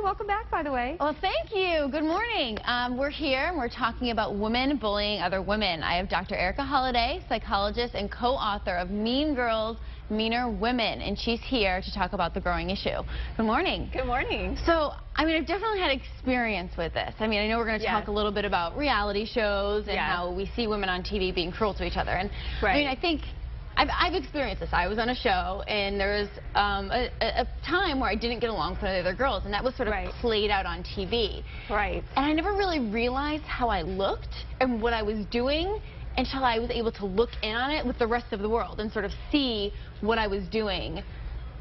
welcome back, by the way. Well, thank you. Good morning. We're here and we're talking about women bullying other women. I have Dr. Erika Holiday, psychologist and co-author of Mean Girls, Meaner Women, and she's here to talk about the growing issue. Good morning. Good morning. So, I mean, I've definitely had experience with this. I mean, I know we're going to talk a little bit about reality shows and how we see women on TV being cruel to each other. And I mean, I think I've experienced this. I was on a show, and there was a time where I didn't get along with the other girls, and that was sort of played out on TV. Right. And I never really realized how I looked and what I was doing until I was able to look in on it with the rest of the world and sort of see what I was doing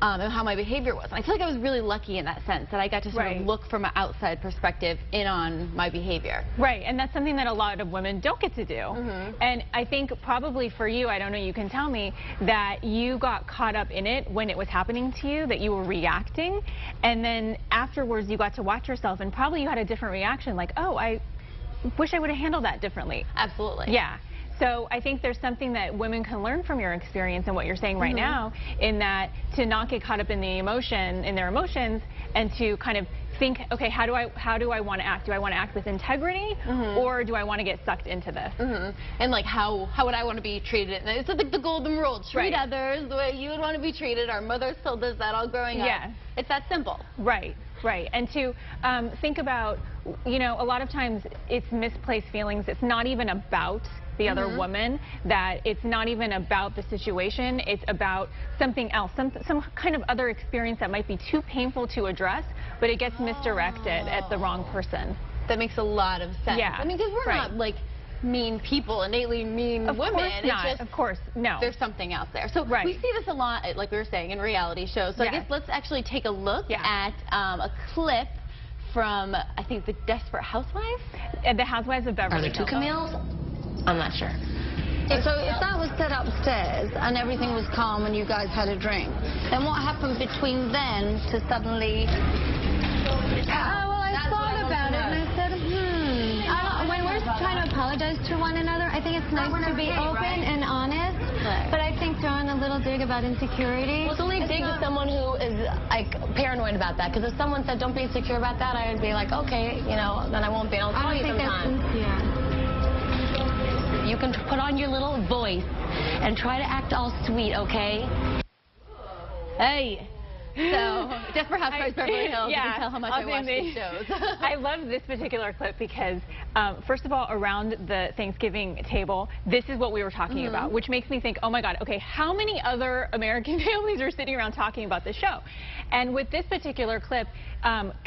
and how my behavior was. And I feel like I was really lucky in that sense, that I got to sort of look from an outside perspective in on my behavior. Right, and that's something that a lot of women don't get to do. And I think probably for you, I don't know, you can tell me, that you got caught up in it when it was happening to you, that you were reacting, and then afterwards you got to watch yourself, and probably you had a different reaction, like, oh, I wish I would have handled that differently. Absolutely. Yeah. So I think there's something that women can learn from your experience and what you're saying right now, in that to not get caught up in the emotion, in their emotions, and to kind of think, okay, how do I want to act? Do I want to act with integrity, or do I want to get sucked into this? And like how would I want to be treated? And it's like the golden rule: treat others the way you would want to be treated. Our mothers told us that all growing up. It's that simple. Right. Right, and to think about, you know, a lot of times it's misplaced feelings. It's not even about the other woman, that it's not even about the situation. It's about something else, some kind of other experience that might be too painful to address, but it gets misdirected at the wrong person. That makes a lot of sense. Yeah. I mean, because we're not like mean people, innately mean women. Of course, no. There's something else there. So we see this a lot, like we were saying, in reality shows. So I guess let's actually take a look at a clip from, I think, the Desperate Housewives? The Housewives of Beverly Hills. Are there two Camilles? I'm not sure. So if that was said upstairs and everything was calm and you guys had a drink, then what happened between then to suddenly... Well, I thought about it and I said, when we're trying to apologize to one another, I think it's nice to be open and honest. But I think throwing a little dig about insecurity... Well, it's only dig to someone who is, like, paranoid about that. Because if someone said, don't be insecure about that, I would be like, okay, you know, then I won't be. I'll tell you sometime. You can put on your little voice and try to act all sweet, okay? Hey. So, Desperate Housewives Beverly Hills, you can tell how much I watch these shows. I love this particular clip because, first of all, around the Thanksgiving table, this is what we were talking about, which makes me think, oh my God, okay, how many other American families are sitting around talking about this show? And with this particular clip,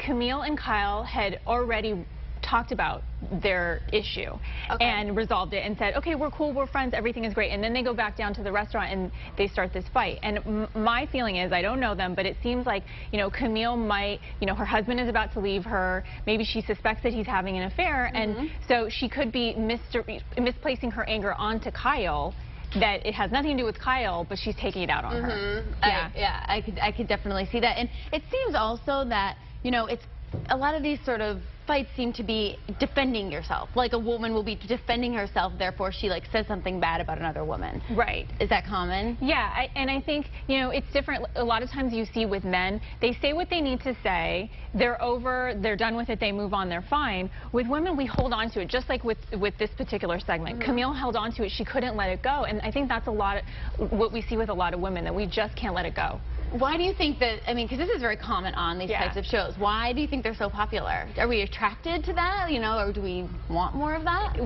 Camille and Kyle had already talked about their issue and resolved it and said, okay, we're cool, we're friends, everything is great. And then they go back down to the restaurant and they start this fight. And my feeling is, I don't know them, but it seems like, you know, Camille might, you know, her husband is about to leave her. Maybe she suspects that he's having an affair. And so she could be misplacing her anger onto Kyle, that it has nothing to do with Kyle, but she's taking it out on her. I could definitely see that. And it seems also that, you know, it's a lot of these sort of fights seem to be defending yourself. Like a woman will be defending herself, therefore she like says something bad about another woman. Right. Is that common? Yeah, and I think, you know, it's different. A lot of times you see with men, they say what they need to say, they're over, they're done with it, they move on, they're fine. With women, we hold on to it, just like with this particular segment. Camille held on to it, she couldn't let it go, and I think that's a lot of what we see with a lot of women, that we just can't let it go. Why do you think that, I mean, because this is very common on these types of shows, why do you think they're so popular? Are we attracted to that, you know, or do we want more of that?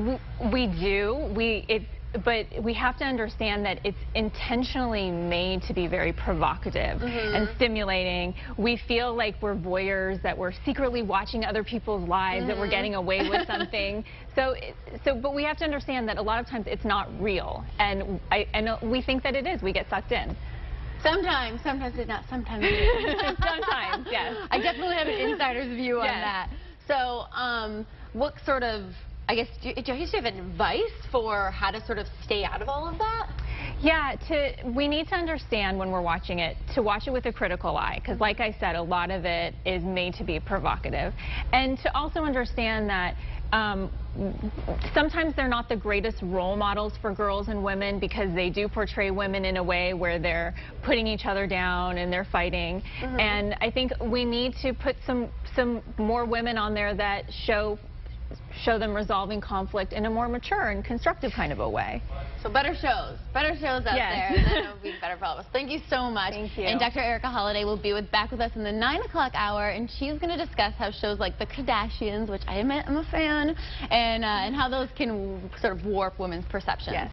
We do. But we have to understand that it's intentionally made to be very provocative and stimulating. We feel like we're voyeurs, that we're secretly watching other people's lives, that we're getting away with something. But we have to understand that a lot of times it's not real, and we think that it is. We get sucked in. Sometimes it's not. Sometimes it is. Sometimes, yes. I definitely have an insider's view on that. So, what sort of, I guess, do you have advice for how to sort of stay out of all of that? Yeah, we need to understand when we're watching it, to watch it with a critical eye, because like I said, a lot of it is made to be provocative. And to also understand that sometimes they're not the greatest role models for girls and women, because they do portray women in a way where they're putting each other down and they're fighting. And I think we need to put some more women on there that show them resolving conflict in a more mature and constructive kind of a way. So better shows out there, and then it'll be better for all of us. Thank you so much. Thank you. And Dr. Erika Holiday will be back with us in the 9 o'clock hour, and she's going to discuss how shows like The Kardashians, which I admit I'm a fan, and how those can sort of warp women's perceptions. Yes.